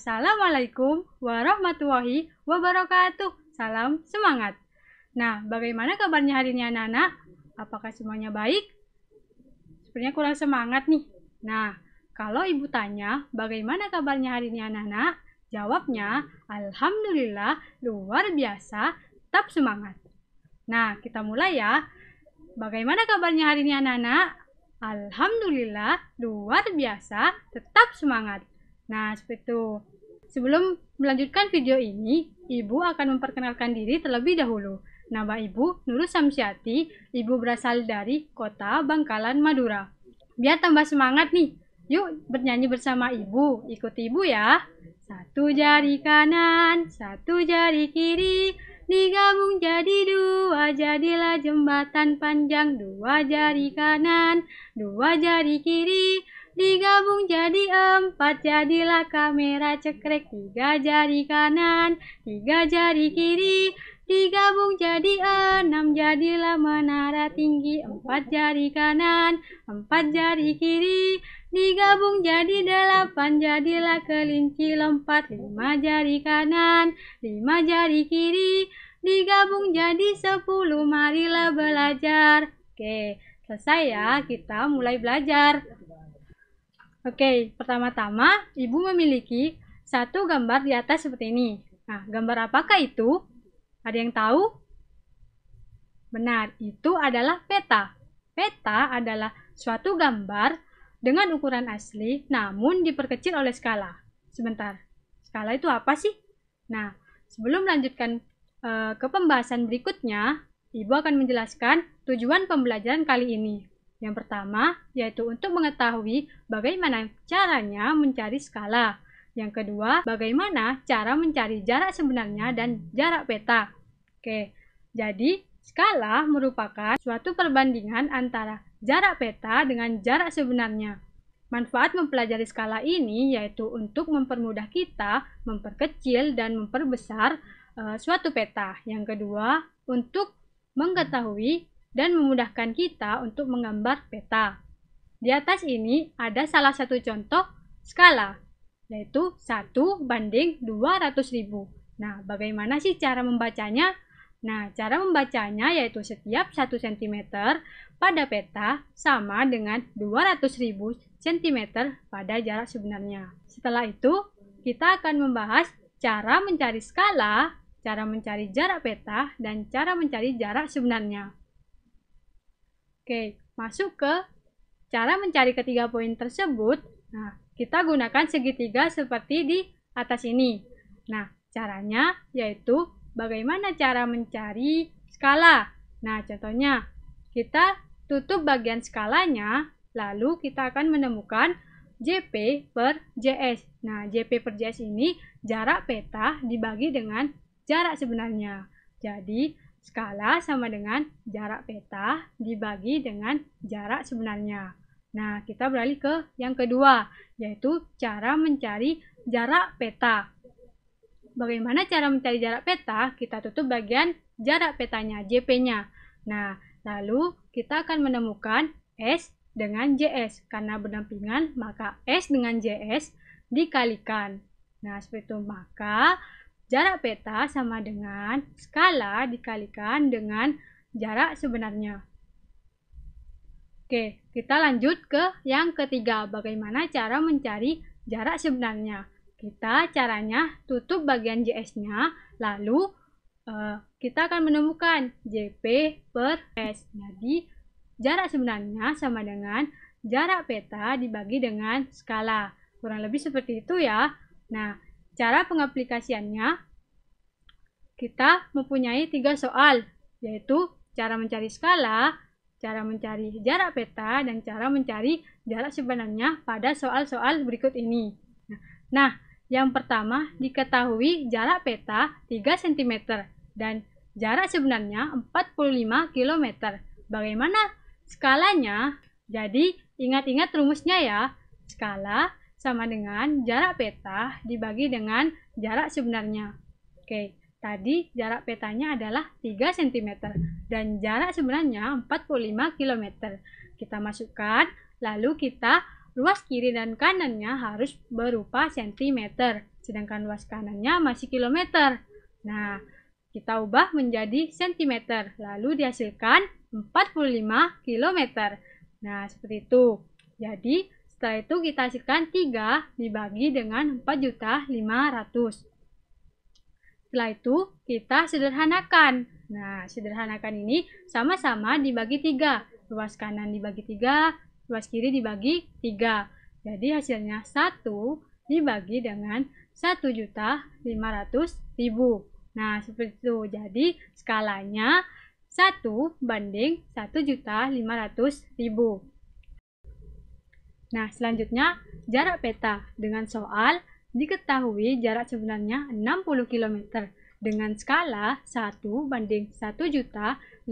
Assalamualaikum warahmatullahi wabarakatuh. Salam semangat. Nah, bagaimana kabarnya hari ini anak-anak? Apakah semuanya baik? Sepertinya kurang semangat nih. Nah, kalau ibu tanya bagaimana kabarnya hari ini anak-anak? Jawabnya, alhamdulillah luar biasa, tetap semangat. Nah, kita mulai ya. Bagaimana kabarnya hari ini anak-anak? Alhamdulillah luar biasa, tetap semangat. Nah, seperti itu. Sebelum melanjutkan video ini, Ibu akan memperkenalkan diri terlebih dahulu. Nama Ibu Nurul Samsiati, Ibu berasal dari kota Bangkalan, Madura. Biar tambah semangat nih, yuk bernyanyi bersama Ibu. Ikuti Ibu ya. Satu jari kanan, satu jari kiri, digabung jadi dua, jadilah jembatan panjang. Dua jari kanan, dua jari kiri, digabung jadi empat, jadilah kamera cekrek. Tiga jari kanan, tiga jari kiri, digabung jadi enam, jadilah menara tinggi. Empat jari kanan, empat jari kiri, digabung jadi delapan, jadilah kelinci lompat. Lima jari kanan, lima jari kiri, digabung jadi 10, marilah belajar. Oke, selesai ya, kita mulai belajar. Oke, pertama-tama Ibu memiliki satu gambar di atas seperti ini. Nah, gambar apakah itu? Ada yang tahu? Benar, itu adalah peta. Peta adalah suatu gambar dengan ukuran asli, namun diperkecil oleh skala. Sebentar, skala itu apa sih? Nah, sebelum melanjutkan ke pembahasan berikutnya, Ibu akan menjelaskan tujuan pembelajaran kali ini. Yang pertama, yaitu untuk mengetahui bagaimana caranya mencari skala. Yang kedua, bagaimana cara mencari jarak sebenarnya dan jarak peta. Oke, jadi skala merupakan suatu perbandingan antara jarak peta dengan jarak sebenarnya. Manfaat mempelajari skala ini yaitu untuk mempermudah kita memperkecil dan memperbesar suatu peta. Yang kedua, untuk mengetahui dan memudahkan kita untuk menggambar peta. Di atas ini ada salah satu contoh skala, yaitu 1:200.000. Nah, bagaimana sih cara membacanya? Nah, cara membacanya yaitu setiap 1 cm pada peta sama dengan 200.000 cm pada jarak sebenarnya. Setelah itu, kita akan membahas cara mencari skala, cara mencari jarak peta, dan cara mencari jarak sebenarnya. Oke, masuk ke cara mencari ketiga poin tersebut. Nah, kita gunakan segitiga seperti di atas ini. Nah, caranya yaitu bagaimana cara mencari skala. Nah, contohnya kita tutup bagian skalanya, lalu kita akan menemukan JP per JS. Nah, JP per JS ini jarak peta dibagi dengan jarak sebenarnya. Jadi, skala sama dengan jarak peta dibagi dengan jarak sebenarnya. Nah, kita beralih ke yang kedua, yaitu cara mencari jarak peta. Bagaimana cara mencari jarak peta? Kita tutup bagian jarak petanya, JP-nya. Nah, lalu kita akan menemukan S dengan JS. Karena berdampingan, maka S dengan JS dikalikan. Nah, seperti itu. Maka jarak peta sama dengan skala dikalikan dengan jarak sebenarnya. Oke, kita lanjut ke yang ketiga. Bagaimana cara mencari jarak sebenarnya? Kita caranya tutup bagian JS-nya, lalu kita akan menemukan JP per S. Jadi, jarak sebenarnya sama dengan jarak peta dibagi dengan skala. Kurang lebih seperti itu ya. Nah, cara pengaplikasiannya, kita mempunyai 3 soal, yaitu cara mencari skala, cara mencari jarak peta, dan cara mencari jarak sebenarnya pada soal-soal berikut ini. Nah, yang pertama, diketahui jarak peta 3 cm dan jarak sebenarnya 45 km. Bagaimana skalanya? Jadi, ingat-ingat rumusnya ya. Skala sama dengan jarak peta dibagi dengan jarak sebenarnya. Oke, tadi jarak petanya adalah 3 cm dan jarak sebenarnya 45 km. Kita masukkan, lalu kita ruas kiri dan kanannya harus berupa cm. sedangkan luas kanannya masih kilometer. Nah, kita ubah menjadi sentimeter, lalu dihasilkan 45 kilometer. Nah, seperti itu. Jadi, setelah itu kita hasilkan 3 dibagi dengan 4.500.000. Setelah itu, kita sederhanakan. Nah, sederhanakan ini sama-sama dibagi 3. Luas kanan dibagi 3, luas kiri dibagi 3. Jadi, hasilnya 1 dibagi dengan 1.500.000. Nah, seperti itu. Jadi, skalanya 1 banding 1.500.000. Nah, selanjutnya, jarak peta dengan soal diketahui jarak sebenarnya 60 km dengan skala 1 banding 1.500.000.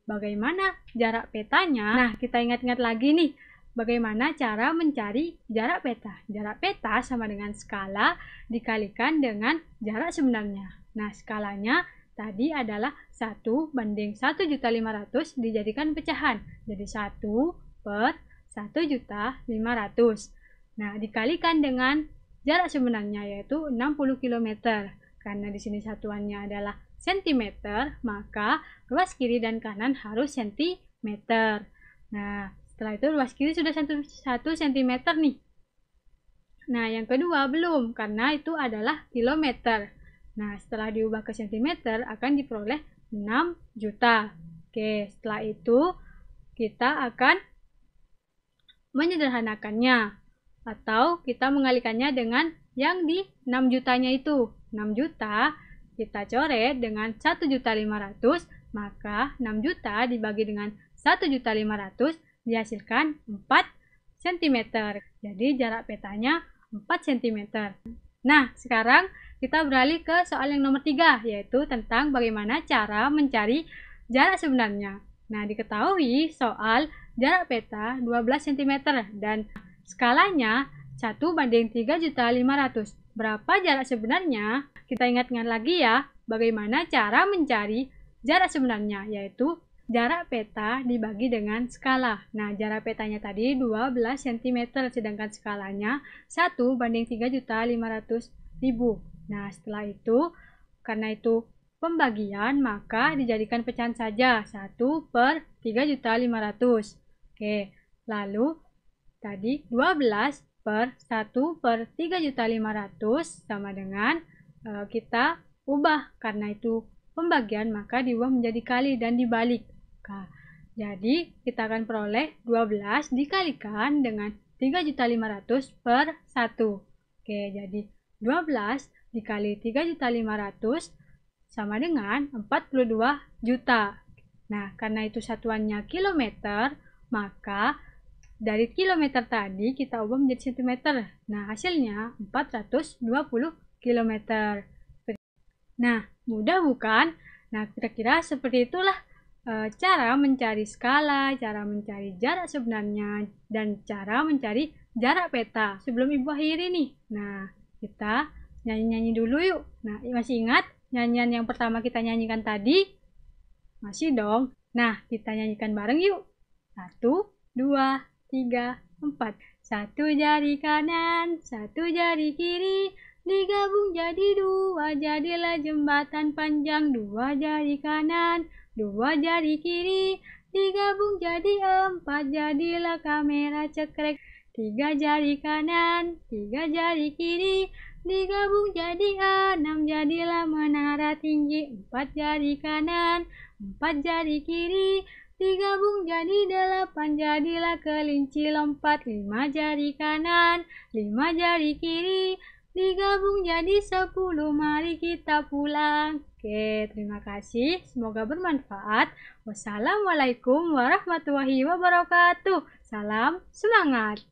Bagaimana jarak petanya? Nah, kita ingat-ingat lagi nih, bagaimana cara mencari jarak peta. Jarak peta sama dengan skala dikalikan dengan jarak sebenarnya. Nah, skalanya tadi adalah 1 banding 1.500.000 dijadikan pecahan. Jadi 1 per 1.500.000. Nah, dikalikan dengan jarak sebenarnya yaitu 60 km. Karena di sini satuannya adalah cm, maka luas kiri dan kanan harus cm. Nah, setelah itu luas kiri sudah 1 cm nih. Nah, yang kedua belum, karena itu adalah kilometer. Nah, setelah diubah ke cm akan diperoleh 6 juta. Oke, setelah itu kita akan menyederhanakannya. Atau kita mengalikannya dengan yang di 6 jutanya itu. 6 juta kita coret dengan 1.500.000, maka 6 juta dibagi dengan 1.500.000 dihasilkan 4 cm. Jadi jarak petanya 4 cm. Nah, sekarang kita beralih ke soal yang nomor 3, yaitu tentang bagaimana cara mencari jarak sebenarnya. Nah, diketahui soal jarak peta 12 cm dan skalanya 1 banding 3.500.000. Berapa jarak sebenarnya? Kita ingat-ingat lagi ya, bagaimana cara mencari jarak sebenarnya, yaitu jarak peta dibagi dengan skala. Nah, jarak petanya tadi 12 cm, sedangkan skalanya 1 banding 3.500.000. Nah, setelah itu, karena itu pembagian, maka dijadikan pecahan saja, 1 per 3.500.000. Oke, lalu tadi 12 per 1 per 3.500.000 sama dengan kita ubah, karena itu pembagian maka diubah menjadi kali dan dibalik. Jadi kita akan peroleh 12 dikalikan dengan 3.500.000 per 1. Oke, jadi 12 dikali 3.500.000 sama dengan 42 juta. Nah, karena itu satuannya kilometer, maka dari kilometer tadi kita ubah menjadi sentimeter. Nah, hasilnya 420 km. Nah, mudah bukan? Nah, kira-kira seperti itulah cara mencari skala, cara mencari jarak sebenarnya, dan cara mencari jarak peta. Sebelum Ibu akhiri nih, nah kita nyanyi-nyanyi dulu yuk. Nah, masih ingat nyanyian yang pertama kita nyanyikan tadi? Masih dong. Nah, kita nyanyikan bareng yuk. 1, 2, 3, 4. 1 jari kanan, 1 jari kiri, digabung jadi 2, jadilah jembatan panjang. 2 jari kanan, 2 jari kiri, digabung jadi 4, jadilah kamera cekrek. 3 jari kanan, 3 jari kiri, digabung jadi 6, jadilah menara tinggi. 4 jari kanan, 4 jari kiri, digabung jadi 8, jadilah kelinci lompat. 5 jari kanan, 5 jari kiri, digabung jadi 10, mari kita pulang. Oke, terima kasih. Semoga bermanfaat. Wassalamualaikum warahmatullahi wabarakatuh. Salam semangat.